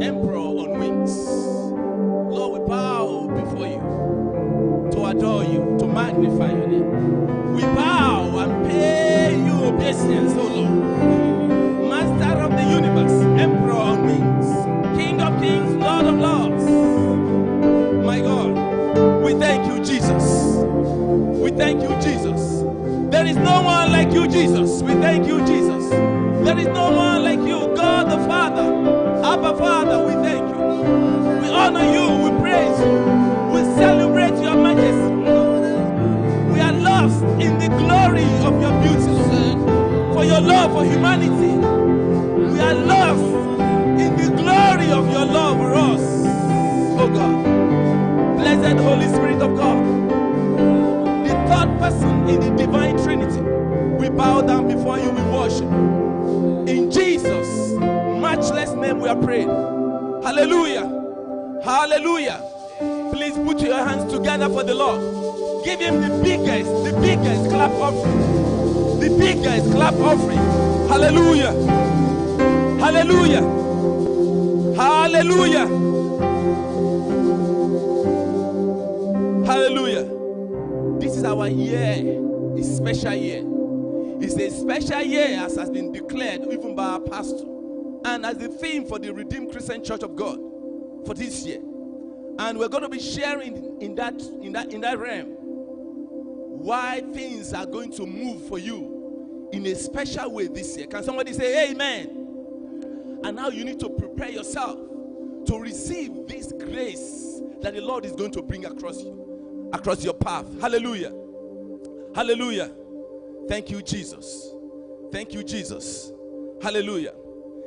Emperor on wings. Lord, we bow before you to adore you, to magnify your name. We bow and pay you obeisance, O Lord. Master of the universe, Emperor on wings, King of kings, Lord of lords. My God, we thank you, Jesus. We thank you, Jesus. There is no one like you, Jesus. We thank you, Jesus. There is no one like you, God the Father. Abba Father, we thank you. We honor you, we praise you. We celebrate your majesty. We are lost in the glory of your beauty, Lord. For your love for humanity. We are lost in the glory of your love for us. Oh God. Blessed Holy Spirit of God. The third person in the divine Trinity. We bow down before you, we worship. In Jesus' matchless name we are praying. Hallelujah. Hallelujah. Please put your hands together for the Lord. Give him the biggest clap offering. The biggest clap offering. Hallelujah. Hallelujah. Hallelujah. Hallelujah. This is our year. It's a special year. It's a special year as has been declared even by our pastor. And as the theme for the Redeemed Christian Church of God for this year. And we're going to be sharing in that realm why things are going to move for you in a special way this year. Can somebody say amen? And now you need to prepare yourself to receive this grace that the Lord is going to bring across you, across your path. Hallelujah. Hallelujah. Thank you, Jesus. Thank you, Jesus. Hallelujah.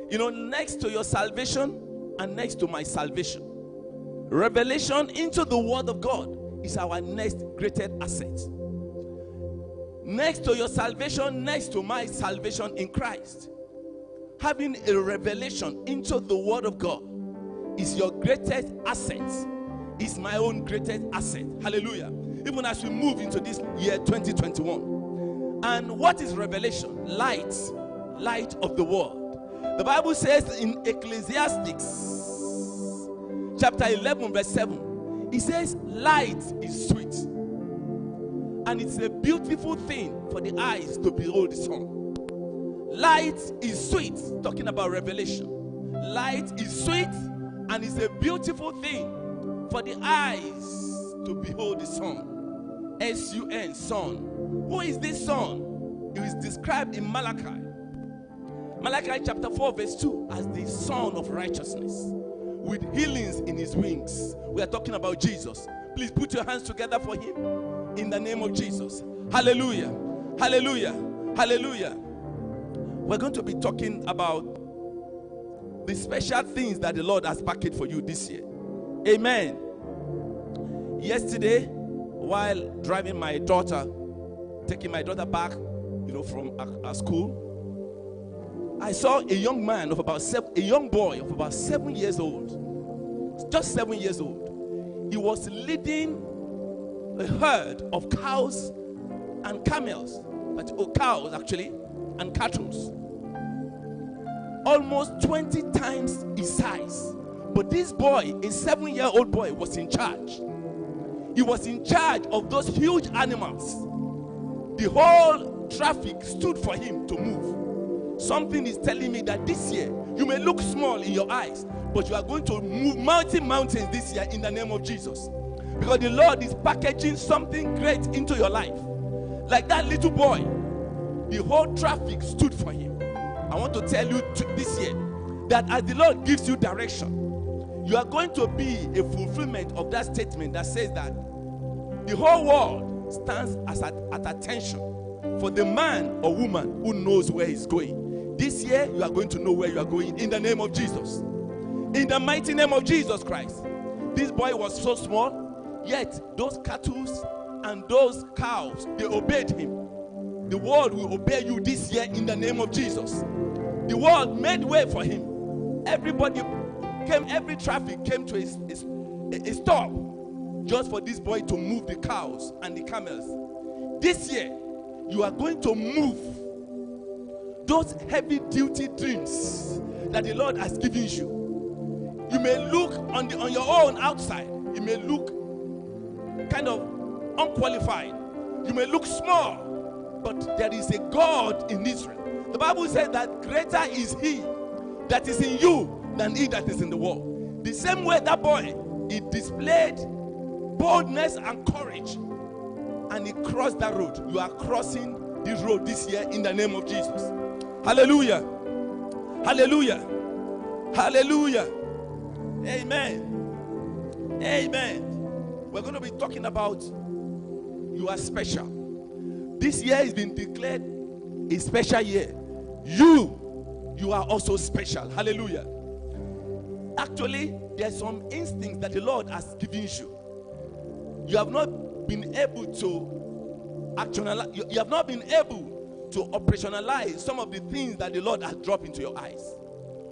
You know, next to your salvation and next to my salvation, revelation into the Word of God is our next greatest asset. Next to your salvation, next to my salvation in Christ, having a revelation into the Word of God is your greatest asset. Is my own greatest asset. Hallelujah. Even as we move into this year 2021. And what is revelation? Light. Light of the world. The Bible says in Ecclesiastes chapter 11 verse 7, it says light is sweet and it's a beautiful thing for the eyes to behold the sun. Light is sweet, talking about revelation. Light is sweet and it's a beautiful thing for the eyes to behold the sun. S-U-N, sun. Who is this sun? It is described in Malachi. Malachi chapter 4 verse 2 as the Son of righteousness with healings in his wings. We are talking about Jesus. Please put your hands together for him in the name of Jesus. Hallelujah. Hallelujah. Hallelujah. We're going to be talking about the special things that the Lord has packaged for you this year. Amen. Yesterday, while driving my daughter, taking my daughter back, from our school, I saw a young man of about a young boy of about 7 years old, just 7 years old. He was leading a herd of cows and camels, cows actually, and cattle, almost 20 times his size. But this boy, a 7-year-old boy, was in charge. He was in charge of those huge animals. The whole traffic stood for him to move. Something is telling me that this year, you may look small in your eyes, but you are going to move mountains this year in the name of Jesus. Because the Lord is packaging something great into your life. Like that little boy, the whole traffic stood for him. I want to tell you this year that as the Lord gives you direction, you are going to be a fulfillment of that statement that says that the whole world stands at attention for the man or woman who knows where he's going. This year, you are going to know where you are going in the name of Jesus. In the mighty name of Jesus Christ. This boy was so small, yet those cattle and those cows, they obeyed him. The world will obey you this year in the name of Jesus. The world made way for him. Everybody came, every traffic came to a stop just for this boy to move the cows and the camels. This year, you are going to move those heavy duty dreams that the Lord has given you. You may look on your own outside. You may look kind of unqualified. You may look small, but there is a God in Israel. The Bible says that greater is He that is in you than he that is in the world. The same way that boy, he displayed boldness and courage, and he crossed that road. You are crossing this road this year in the name of Jesus. Hallelujah. Hallelujah. Hallelujah. Amen. Amen. We're going to be talking about you are special. This year has been declared a special year. You are also special. Hallelujah. Actually, there's some instincts that the Lord has given you. You have not been able to actualize, you have not been able to operationalize some of the things that the Lord has dropped into your eyes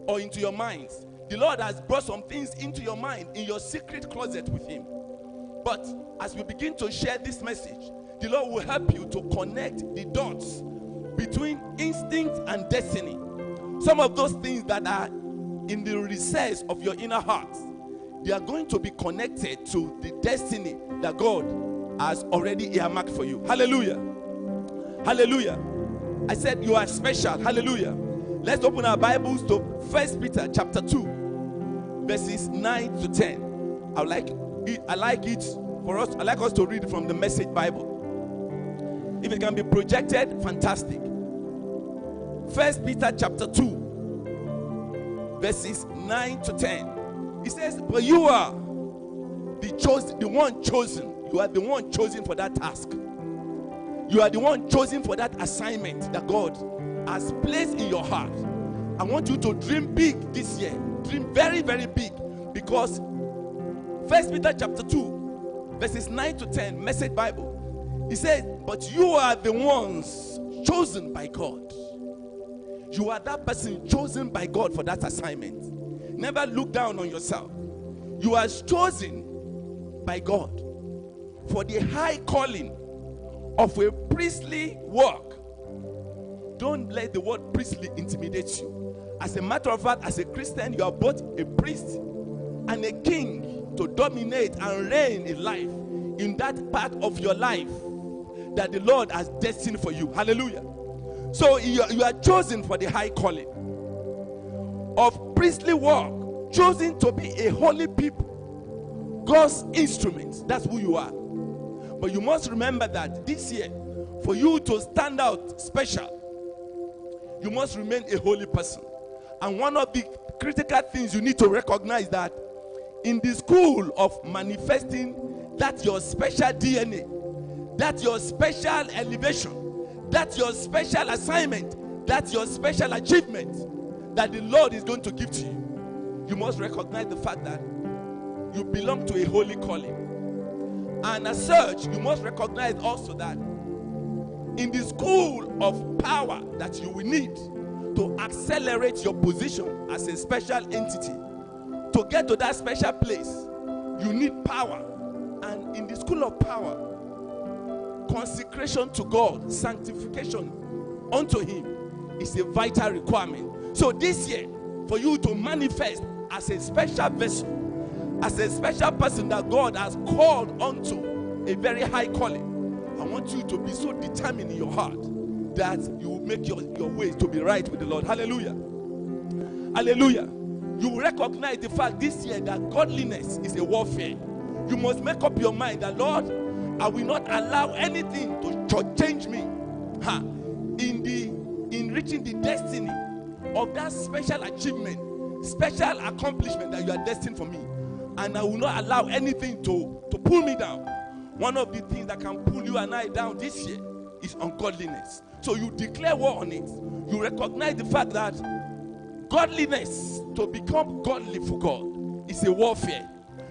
or into your minds. The Lord has brought some things into your mind in your secret closet with Him. But as we begin to share this message, the Lord will help you to connect the dots between instinct and destiny. Some of those things that are in the recess of your inner heart, they are going to be connected to the destiny that God has already earmarked for you. Hallelujah. Hallelujah. I said you are special. Hallelujah. Let's open our Bibles to 1 Peter chapter 2, verses 9 to 10. I like it for us. I like us to read from the Message Bible. If it can be projected, fantastic. 1 Peter chapter 2, verses 9 to 10. It says, but you are the one chosen. You are the one chosen for that task. You are the one chosen for that assignment that God has placed in your heart. I want you to dream big this year. Dream very, very big. Because 1 Peter chapter 2, verses 9 to 10, Message Bible. He says, but you are the ones chosen by God. You are that person chosen by God for that assignment. Never look down on yourself. You are chosen by God for the high calling of a priestly work. Don't let the word priestly intimidate you. As a matter of fact, as a Christian, you are both a priest and a king to dominate and reign in life, in that part of your life that the Lord has destined for you. Hallelujah. So you are chosen for the high calling of priestly work, chosen to be a holy people, God's instruments. That's who you are. But you must remember that this year, for you to stand out special, you must remain a holy person. And one of the critical things you need to recognize that in the school of manifesting that your special DNA, that your special elevation, that's your special assignment, that's your special achievement that the Lord is going to give to you. You must recognize the fact that you belong to a holy calling. And as such, you must recognize also that in the school of power that you will need to accelerate your position as a special entity, to get to that special place, you need power. And in the school of power, consecration to God, sanctification unto Him is a vital requirement. So this year, for you to manifest as a special vessel, as a special person that God has called unto a very high calling, I want you to be so determined in your heart that you will make your ways to be right with the Lord. Hallelujah. Hallelujah. You will recognize the fact this year that godliness is a warfare. You must make up your mind that, Lord, I will not allow anything to change me in reaching the destiny of that special achievement, special accomplishment that you are destined for me. And I will not allow anything to pull me down. One of the things that can pull you and I down this year is ungodliness. So you declare war on it. You recognize the fact that godliness, to become godly for God, is a warfare.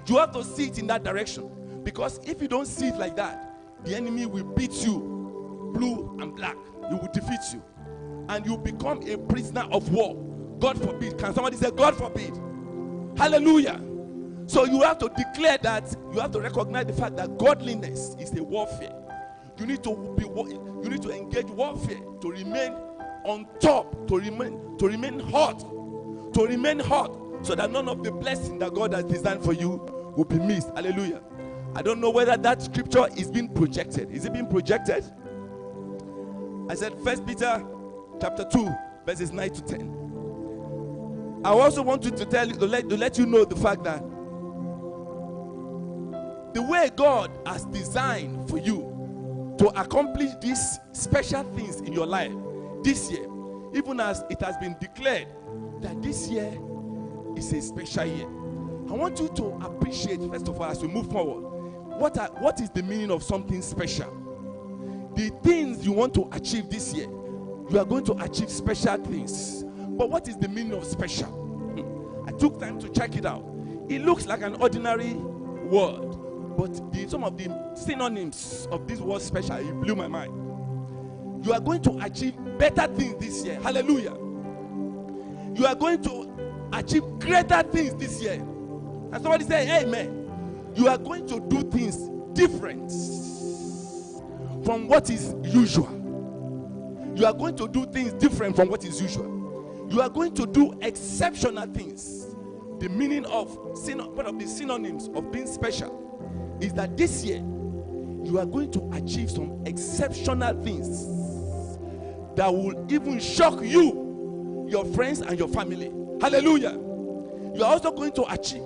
You have to see it in that direction. Because if you don't see it like that, the enemy will beat you blue and black. He will defeat you. And you become a prisoner of war. God forbid. Can somebody say, God forbid? Hallelujah. So you have to declare that, you have to recognize the fact that godliness is a warfare. You need to engage warfare to remain on top, to remain hot, so that none of the blessing that God has designed for you will be missed. Hallelujah. I don't know whether that scripture is being projected. Is it being projected? I said 1 Peter chapter 2 verses 9 to 10. I also want you to let you know the fact that the way God has designed for you to accomplish these special things in your life this year, even as it has been declared that this year is a special year, I want you to appreciate, first of all, as we move forward, what is the meaning of something special. The things you want to achieve this year, you are going to achieve special things. But what is the meaning of special? I took time to check it out. It looks like an ordinary word, but some of the synonyms of this word special, it blew my mind. You are going to achieve better things this year. Hallelujah. You are going to achieve greater things this year. And somebody say, amen. You are going to do things different from what is usual. You are going to do things different from what is usual. You are going to do exceptional things. The meaning of one of the synonyms of being special is that this year you are going to achieve some exceptional things that will even shock you, your friends, and your family. Hallelujah. You are also going to achieve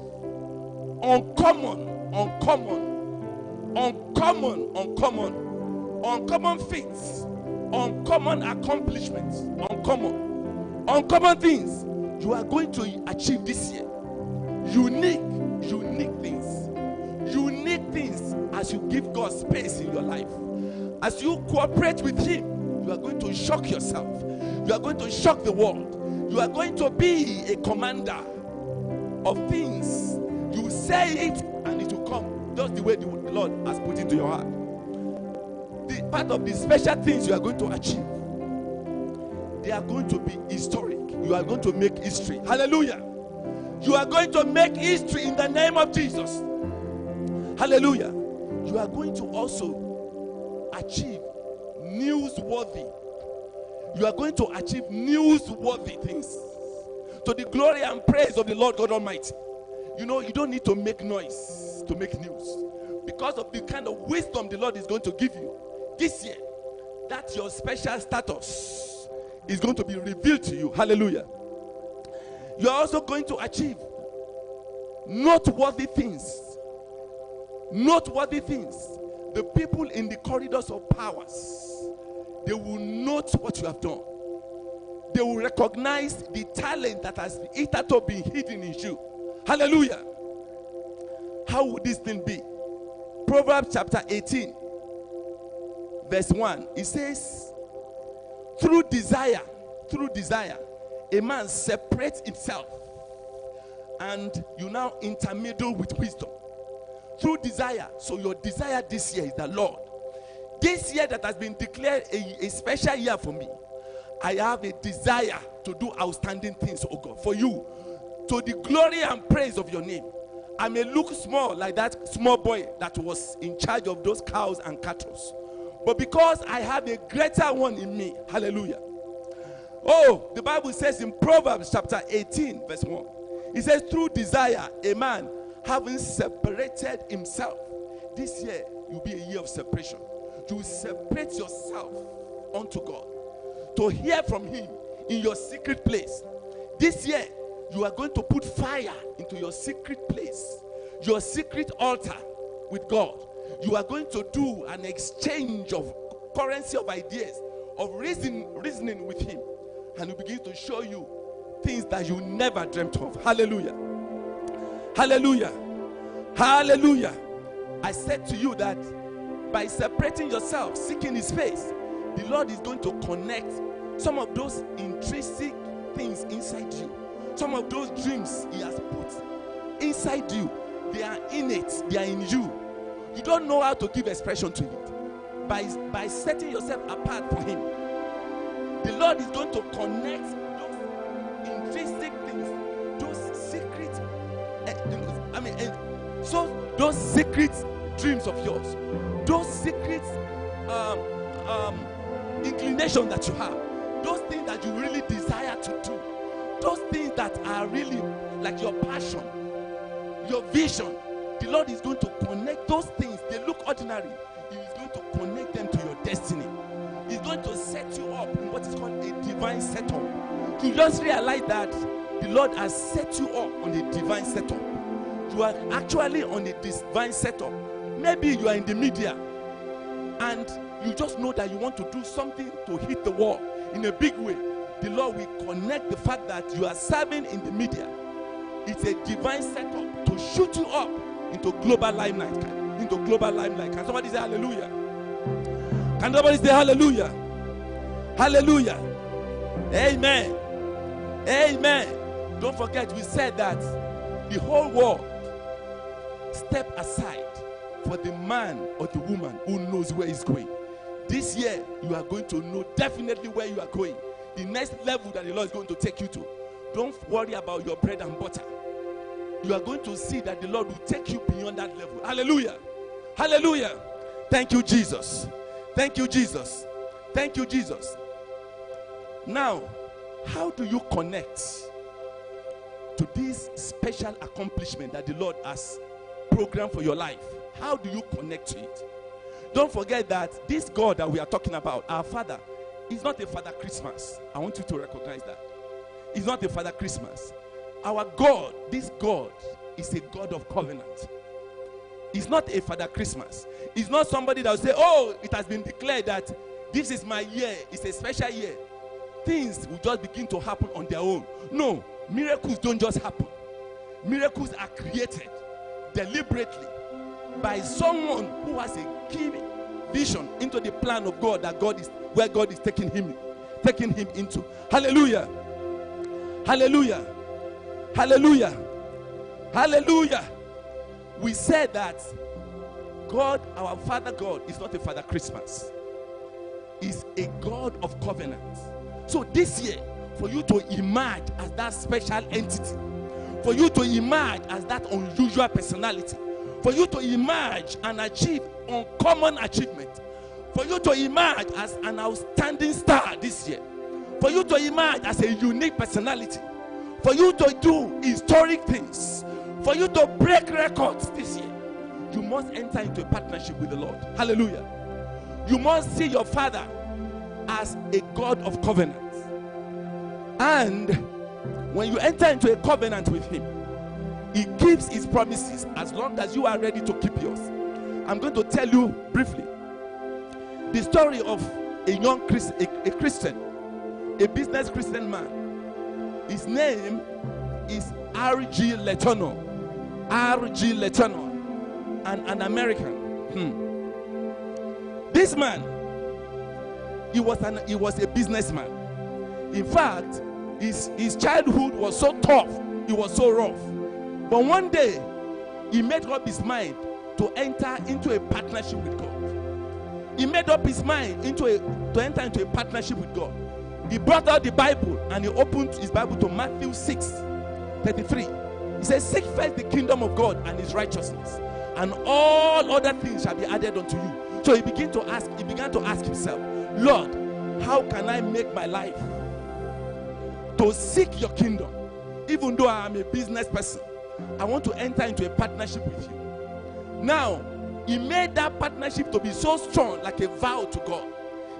uncommon feats, uncommon accomplishments, uncommon things you are going to achieve this year. Unique things as you give God space in your life. As you cooperate with Him, you are going to shock yourself. You are going to shock the world. You are going to be a commander of things. You say it and it will come just the way the Lord has put into your heart. The part of the special things you are going to achieve, they are going to be historic. You are going to make history. Hallelujah. You are going to make history in the name of Jesus. Hallelujah. You are going to also achieve newsworthy. You are going to achieve newsworthy things to the glory and praise of the Lord God Almighty. You know, you don't need to make noise to make news, because of the kind of wisdom the Lord is going to give you this year. That your special status is going to be revealed to you. Hallelujah. You are also going to achieve noteworthy things. Noteworthy things. The people in the corridors of powers, they will note what you have done. They will recognize the talent that has hitherto been hidden in you. Hallelujah. How would this thing be? Proverbs chapter 18 verse 1, it says, through desire, a man separates himself, and you now intermingle with wisdom. Through desire. So your desire this year is the Lord. This year that has been declared a special year for me, I have a desire to do outstanding things, oh God, for you, to the glory and praise of your name. I may look small, like that small boy that was in charge of those cows and cattle, but because I have a greater one in me. Hallelujah. Oh, the Bible says in Proverbs chapter 18 verse 1, it says, through desire a man having separated himself. This year will be a year of separation. You separate yourself unto God to hear from Him in your secret place. This year you are going to put fire into your secret place, your secret altar with God. You are going to do an exchange of currency of ideas, of reasoning with Him, and He begins to show you things that you never dreamt of. Hallelujah. Hallelujah. Hallelujah. I said to you that by separating yourself, seeking His face, the Lord is going to connect some of those intrinsic things inside you. Some of those dreams He has put inside you, they are innate, they are in you. You don't know how to give expression to it. By setting yourself apart for Him, the Lord is going to connect those intrinsic things, those secret, those secret dreams of yours, those secret inclination that you have, those things that you really desire to do, those things that are really like your passion, your vision. The Lord is going to connect those things. They look ordinary. He is going to connect them to your destiny. He's going to set you up in what is called a divine setup. You just realize that the Lord has set you up on a divine setup. You are actually on a divine setup. Maybe you are in the media and you just know that you want to do something to hit the wall in a big way. The Lord will connect the fact that you are serving in the media. It's a divine setup to shoot you up into global limelight. Into global limelight. Can somebody say hallelujah? Can somebody say hallelujah? Hallelujah. Amen. Amen. Don't forget, we said that the whole world step aside for the man or the woman who knows where he's going. This year, you are going to know definitely where you are going. The next level that the Lord is going to take you to. Don't worry about your bread and butter. You are going to see that the Lord will take you beyond that level. Hallelujah. Hallelujah. Thank you, Jesus. Thank you, Jesus. Thank you, Jesus. Now, how do you connect to this special accomplishment that the Lord has programmed for your life? How do you connect to it? Don't forget that this God that we are talking about, our Father, is not a Father Christmas. I want you to recognize that. He's not a Father Christmas. Our God, this God, is a God of covenant. He's not a Father Christmas. He's not somebody that will say, oh, it has been declared that this is my year. It's a special year. Things will just begin to happen on their own. No, miracles don't just happen. Miracles are created deliberately by someone who has a key vision into the plan of God, that God is where God is taking him into. Hallelujah. Hallelujah. Hallelujah. Hallelujah. We said that God, our Father God, is not a Father Christmas. He's a God of covenant. So this year, for you to emerge as that special entity, for you to emerge as that unusual personality, for you to emerge and achieve uncommon achievement, for you to emerge as an outstanding star this year, for you to emerge as a unique personality, for you to do historic things, for you to break records this year, you must enter into a partnership with the Lord. Hallelujah. You must see your Father as a God of covenant. And when you enter into a covenant with him, he keeps his promises as long as you are ready to keep yours. I'm going to tell you briefly the story of a young Christian, a business Christian man. His name is R.G. Letourneau. R.G. Letourneau, an American. This man, he was a businessman. In fact, his childhood was so tough, it was so rough. But one day, he made up his mind to enter into a partnership with God. He made up his mind to enter into a partnership with God. He brought out the Bible and he opened his Bible to Matthew 6:33. He says, seek first the kingdom of God and his righteousness, and all other things shall be added unto you. So he began to ask himself, Lord, how can I make my life to seek your kingdom? Even though I am a business person, I want to enter into a partnership with you. Now, he made that partnership to be so strong, like a vow to God.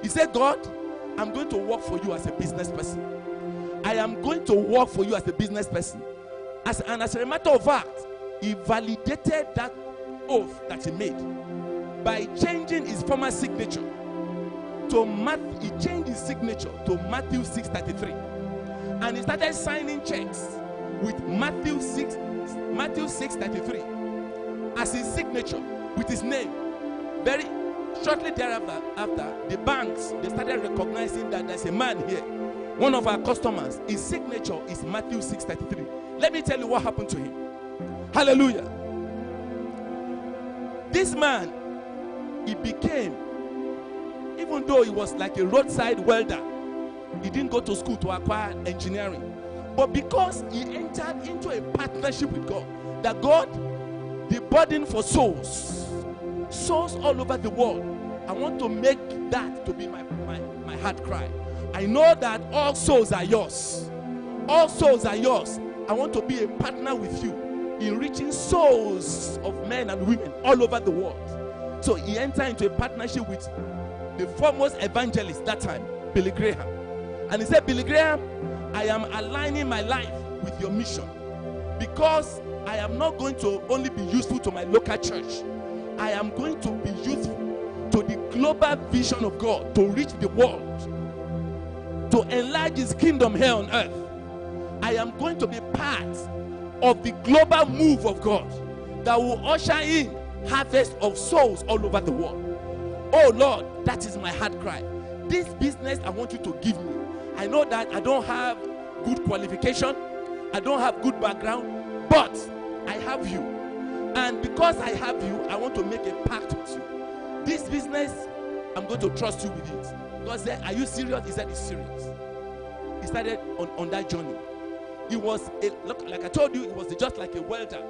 He said, God, I'm going to work for you as a business person. I am going to work for you as a business person. As a matter of fact, he validated that oath that he made by changing his former signature to he changed his signature to Matthew 6:33, and he started signing checks with Matthew 6:33 as his signature with his name. Very shortly thereafter, the banks, they started recognizing that there's a man here, one of our customers, his signature is Matthew 6:33. Let me tell you what happened to him. Hallelujah. This man, he became, even though he was like a roadside welder, he didn't go to school to acquire engineering. But because he entered into a partnership with God, that God, the burden for souls all over the world, I want to make that to be my heart cry. I know that all souls are yours. All souls are yours. I want to be a partner with you in reaching souls of men and women all over the world. So he entered into a partnership with the foremost evangelist that time, Billy Graham. And he said, Billy Graham, I am aligning my life with your mission, because I am not going to only be useful to my local church. I am going to be useful to the global vision of God, to reach the world, to enlarge his kingdom here on earth. I am going to be part of the global move of God that will usher in harvest of souls all over the world. Oh Lord, that is my heart cry. This business I want you to give me. I know that I don't have good qualification, I don't have good background, but I have you. And because I have you, I want to make a pact with you. This business, I'm going to trust you with it. God said, are you serious? He said, he's serious. He started on that journey. It was, look, like I told you, it was just like a welder.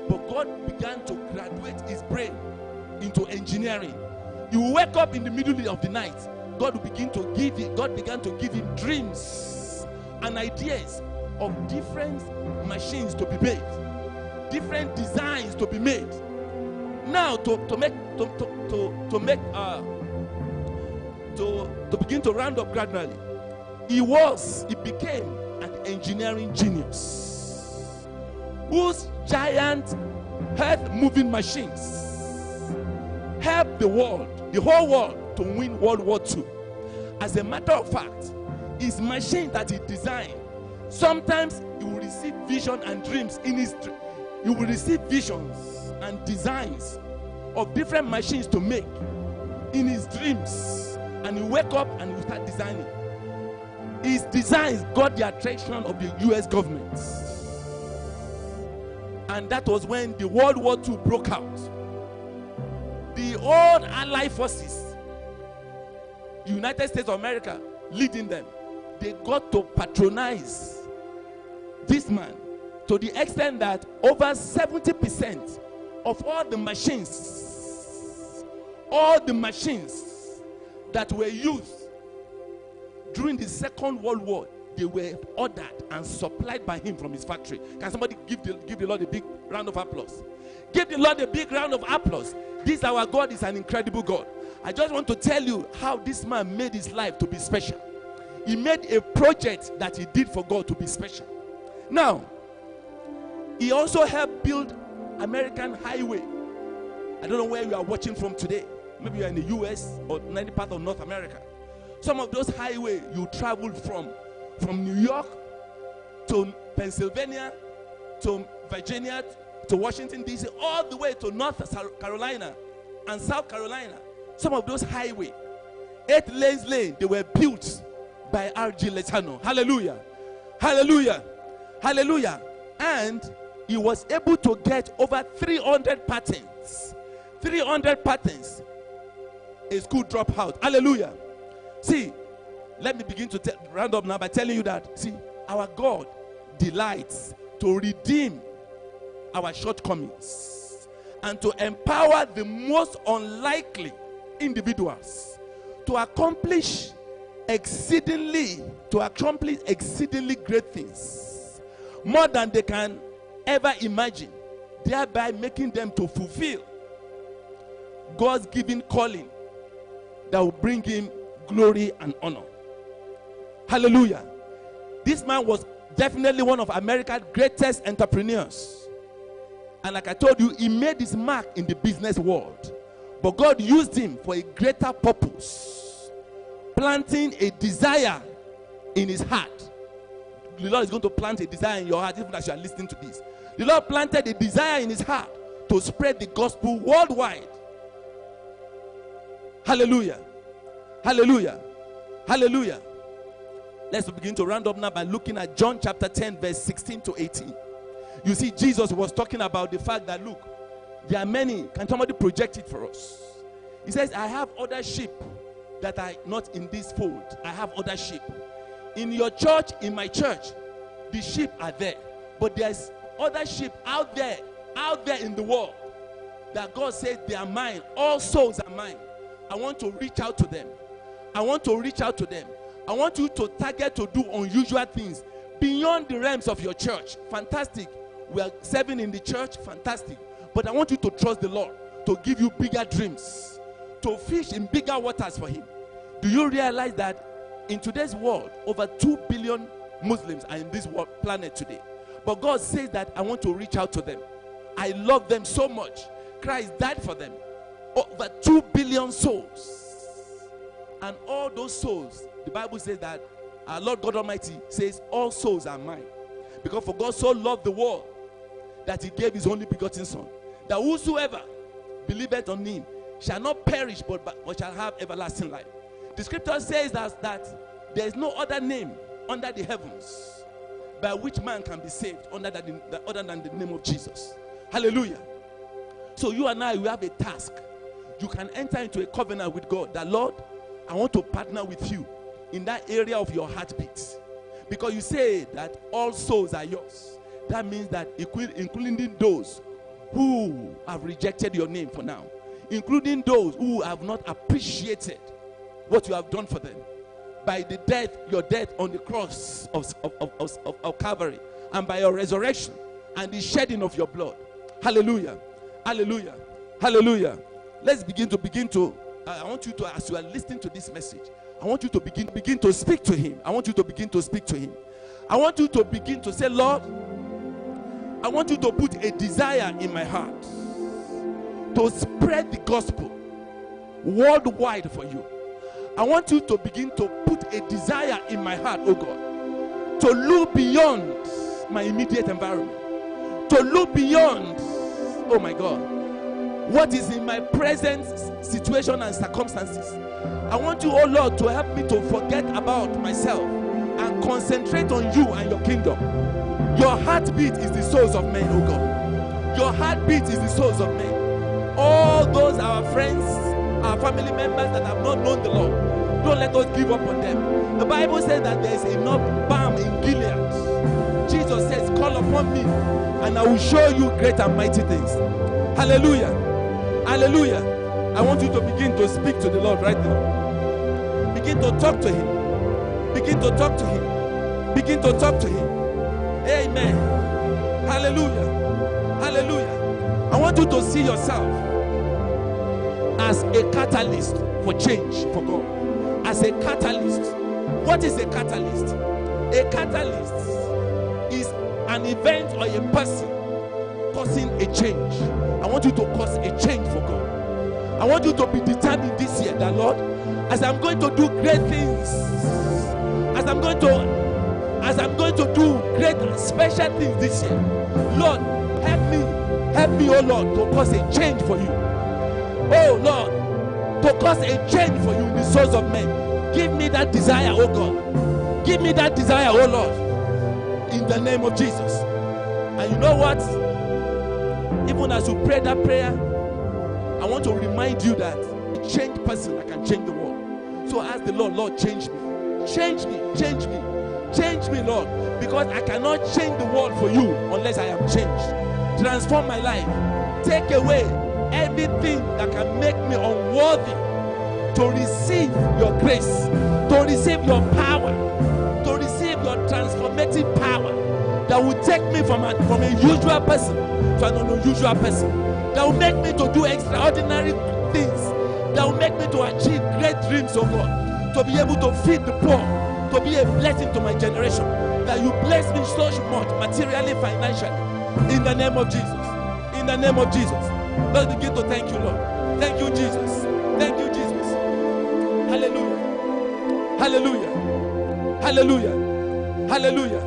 But God began to graduate his brain into engineering. He will wake up in the middle of the night. God began to give him dreams and ideas of different machines to be made, different designs to be made. Now to begin to round up gradually, he became an engineering genius whose giant earth-moving machines helped the whole world to win World War II. As a matter of fact, his machine that he designed, sometimes he will receive vision and dreams he will receive visions and designs of different machines to make in his dreams, and he wake up and he start designing. His designs got the attention of the US government, and that was when the World War II broke out. The old Allied forces, United States of America leading them, they got to patronize this man to the extent that over 70% of all the machines that were used during the Second World War, they were ordered and supplied by him from his factory. Can somebody give the Lord a big round of applause? Give the Lord a big round of applause. This our God is an incredible God. I just want to tell you how this man made his life to be special. He made a project that he did for God to be special. Now, he also helped build American highway. I don't know where you are watching from today. Maybe you are in the US or any part of North America. Some of those highways you traveled from New York to Pennsylvania to Virginia to Washington D.C. all the way to North Carolina and South Carolina. Some of those highways, 8 lanes lane, they were built by R.G. Letano. Hallelujah. Hallelujah. Hallelujah. And he was able to get over 300 patents. 300 patents. A school dropout. Hallelujah. See, let me begin to round up now by telling you that, see, our God delights to redeem our shortcomings and to empower the most unlikely individuals to accomplish exceedingly great things, more than they can ever imagine, thereby making them to fulfill God's given calling that will bring him glory and honor. Hallelujah. This man was definitely one of America's greatest entrepreneurs. And like I told you, he made his mark in the business world. But God used him for a greater purpose, planting a desire in his heart. The Lord is going to plant a desire in your heart, even as you are listening to this. The Lord planted a desire in his heart to spread the gospel worldwide. Hallelujah. Hallelujah. Hallelujah. Let's begin to round up now by looking at John chapter 10, verse 16 to 18. You see, Jesus was talking about the fact that, look, there are many. Can somebody project it for us? He says, I have other sheep that are not in this fold. I have other sheep. In your church, in my church, the sheep are there. But there's other sheep out there in the world that God said they are mine. All souls are mine. I want to reach out to them. I want to reach out to them. I want you to target to do unusual things. beyond the realms of your church. Fantastic. We are serving in the church. Fantastic. But I want you to trust the Lord to give you bigger dreams, to fish in bigger waters for him. Do you realize that in today's world, over 2 billion Muslims are in this world, planet today? But God says that I want to reach out to them. I love them so much. Christ died for them. Over 2 billion souls. And all those souls, the Bible says that our Lord God Almighty says all souls are mine. Because for God so loved the world that he gave his only begotten son, that whosoever believeth on him shall not perish but shall have everlasting life. The scripture says that there is no other name under the heavens by which man can be saved other than the name of Jesus. Hallelujah. So you and I, we have a task. You can enter into a covenant with God that, Lord, I want to partner with you in that area of your heartbeat. Because you say that all souls are yours. That means that including those who have rejected your name for now, including those who have not appreciated what you have done for them by your death on the cross of Calvary, and by your resurrection and the shedding of your blood. Hallelujah. Hallelujah. Hallelujah. Let's begin to I want you to, as you are listening to this message, I want you to begin to speak to him. I want you to begin to speak to him. I want you to begin to say, Lord, I want you to put a desire in my heart to spread the gospel worldwide for you. I want you to begin to put a desire in my heart, oh God, to look beyond my immediate environment, to look beyond, oh my God, what is in my present situation and circumstances. I want you, oh Lord, to help me to forget about myself and concentrate on you and your kingdom. Your heartbeat is the souls of men, oh God. Your heartbeat is the souls of men. All those our friends, our family members that have not known the Lord, don't let us give up on them. The Bible says that there is enough balm in Gilead. Jesus says, call upon me and I will show you great and mighty things. Hallelujah. Hallelujah. I want you to begin to speak to the Lord right now. Begin to talk to him. Begin to talk to him. Begin to talk to him. Amen. Hallelujah. Hallelujah. I want you to see yourself as a catalyst for change for God. As a catalyst. What is a catalyst? A catalyst is an event or a person causing a change. I want you to cause a change for God. I want you to be determined this year that, Lord, as I'm going to do great things, as I'm going to do great special things this year, Lord, help me, oh Lord, to cause a change for you. Oh Lord, to cause a change for you in the souls of men. Give me that desire, oh God. Give me that desire, oh Lord, in the name of Jesus. And you know what? Even as you pray that prayer, I want to remind you that a changed person that can change the world. So ask the Lord, Lord, change me. Change me, change me. Change me, Lord, because I cannot change the world for you unless I am changed. Transform my life. Take away everything that can make me unworthy to receive your grace, to receive your power, to receive your transformative power that will take me from a usual person to an unusual person, that will make me to do extraordinary things, that will make me to achieve great dreams, oh God, to be able to feed the poor, to be a blessing to my generation, that you bless me so much materially, financially, in the name of Jesus. In the name of Jesus. Let's begin to thank you, Lord. Thank you, Jesus. Thank you, Jesus. Hallelujah. Hallelujah. Hallelujah. Hallelujah.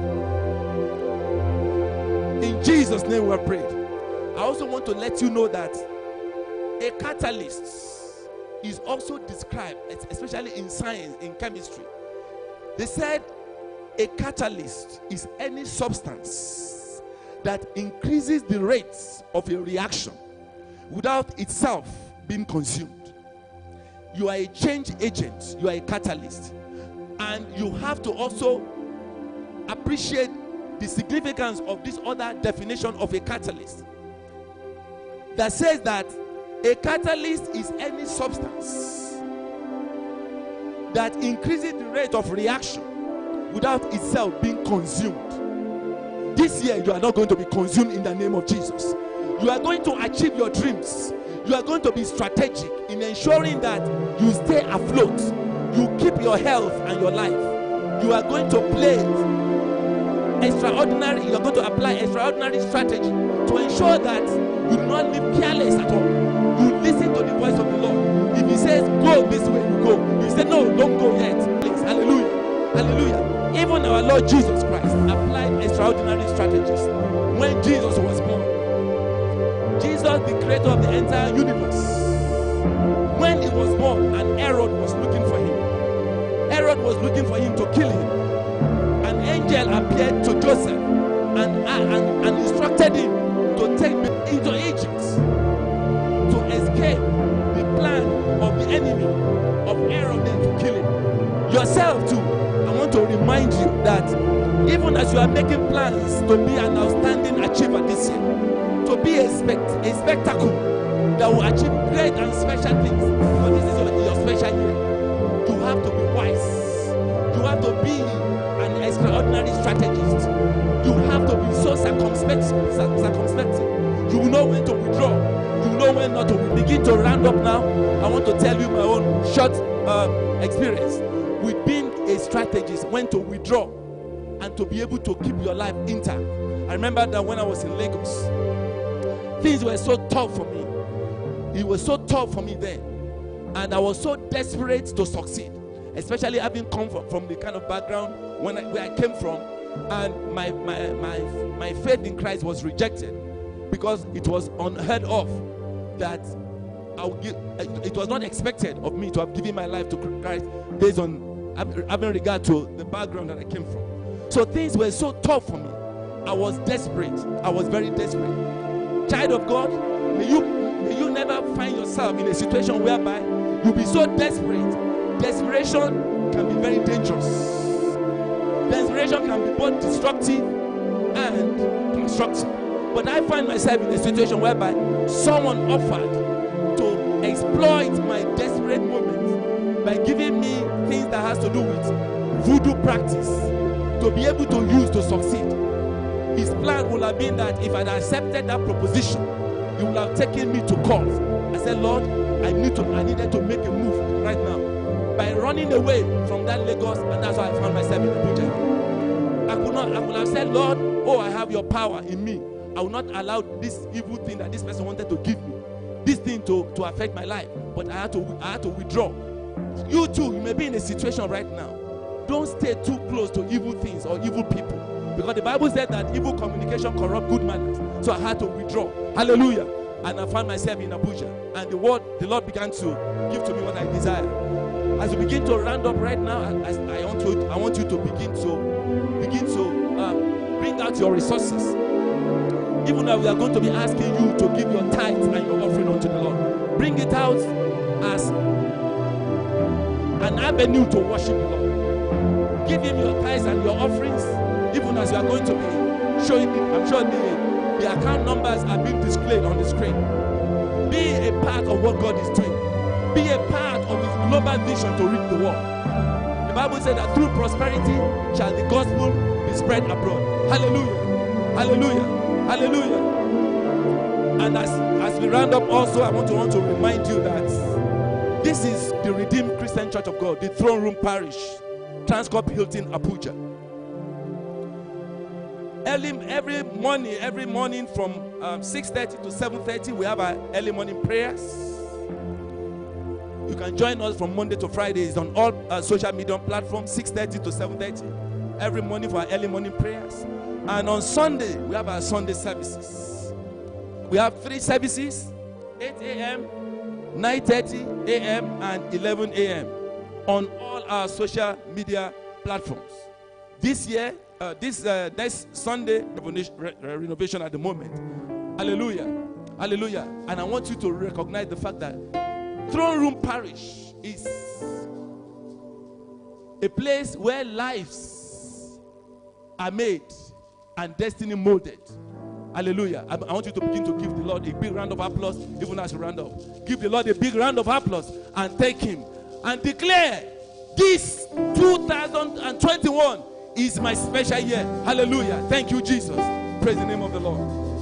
In Jesus' name we have prayed. I also want to let you know that a catalyst is also described, especially in science, in chemistry. They said a catalyst is any substance that increases the rates of a reaction without itself being consumed. You are a change agent, you are a catalyst. And you have to also appreciate the significance of this other definition of a catalyst that says that a catalyst is any substance that increases the rate of reaction without itself being consumed. This year, you are not going to be consumed in the name of Jesus. You are going to achieve your dreams. You are going to be strategic in ensuring that you stay afloat. You keep your health and your life. You are going to play extraordinary, you are going to apply extraordinary strategy to ensure that you do not live careless at all. You listen to the voice of the Lord. If he says, go this way, you go. You say, no, don't go yet. Please, hallelujah. Hallelujah. Even our Lord Jesus Christ applied extraordinary strategies when Jesus was born. Jesus, the creator of the entire universe, when he was born and Herod was looking for him, Herod was looking for him to kill him. An angel appeared to Joseph and instructed him to take him into Egypt to escape the plan of the enemy of Herod then to kill him. Yourself too, I want to remind you that even as you are making plans to be an outstanding achiever this year, to be a spectacle that will achieve great and special things, but this is your special year, you have to be wise. You have to be an extraordinary strategist. You have to be so circumspect. You will know when to withdraw. You will know when not to. Begin to round up now. I want to tell you my own short experience with being a strategist, when to withdraw and to be able to keep your life intact. I remember that when I was in Lagos, things were so tough for me. It was so tough for me then. And I was so desperate to succeed, especially having come from the kind of background where I came from, and my faith in Christ was rejected because it was unheard of that it was not expected of me to have given my life to Christ based on having regard to the background that I came from. So things were so tough for me. I was desperate. I was very desperate. Child of God, may you never find yourself in a situation whereby you'll be so desperate. Desperation can be very dangerous. Desperation can be both destructive and constructive. But I find myself in a situation whereby someone offered to exploit my desperate moments by giving me things that has to do with voodoo practice to be able to use to succeed. His plan would have been that if I'd accepted that proposition, he would have taken me to court. I said, Lord, I needed to make a move right now. By running away from that Lagos, and that's why I found myself in Abuja. I would have said, Lord, oh, I have your power in me. I will not allow this evil thing that this person wanted to give me, this thing to affect my life. But I had to withdraw. You too, you may be in a situation right now. Don't stay too close to evil things or evil people, because the Bible said that evil communication corrupts good manners. So I had to withdraw. Hallelujah. And I found myself in Abuja, and the Lord began to give to me what I desire. As we begin to round up right now, I want you to begin to bring out your resources. Even though we are going to be asking you to give your tithes and your offering unto the Lord, bring it out as an avenue to worship the Lord. Give him your tithes and your offerings, even as you are going to be showing it. I'm sure the account numbers are being displayed on the screen. Be a part of what God is doing. Be a part of his global vision to reach the world. The Bible said that through prosperity shall the gospel be spread abroad. Hallelujah. Hallelujah. Hallelujah. And as we round up also, I want to remind you that this is the Redeemed Christian Church of God, the Throne Room Parish, Transcorp Hilton, Abuja. Every morning from 6:30 to 7:30, we have our early morning prayers. You can join us from Monday to Friday. It's on all social media platforms, 6:30 to 7:30, every morning for our early morning prayers. And on Sunday, we have our Sunday services. We have 3 services, 8 a.m., 9:30 a.m., and 11 a.m. on all our social media platforms. This year, next Sunday, renovation at the moment. Hallelujah. Hallelujah. And I want you to recognize the fact that Throne Room Parish is a place where lives are made and destiny molded. Hallelujah. I want you to begin to give the Lord a big round of applause, even as you round up. Give the Lord a big round of applause and thank him. And declare this 2021 is my special year. Hallelujah. Thank you, Jesus. Praise the name of the Lord.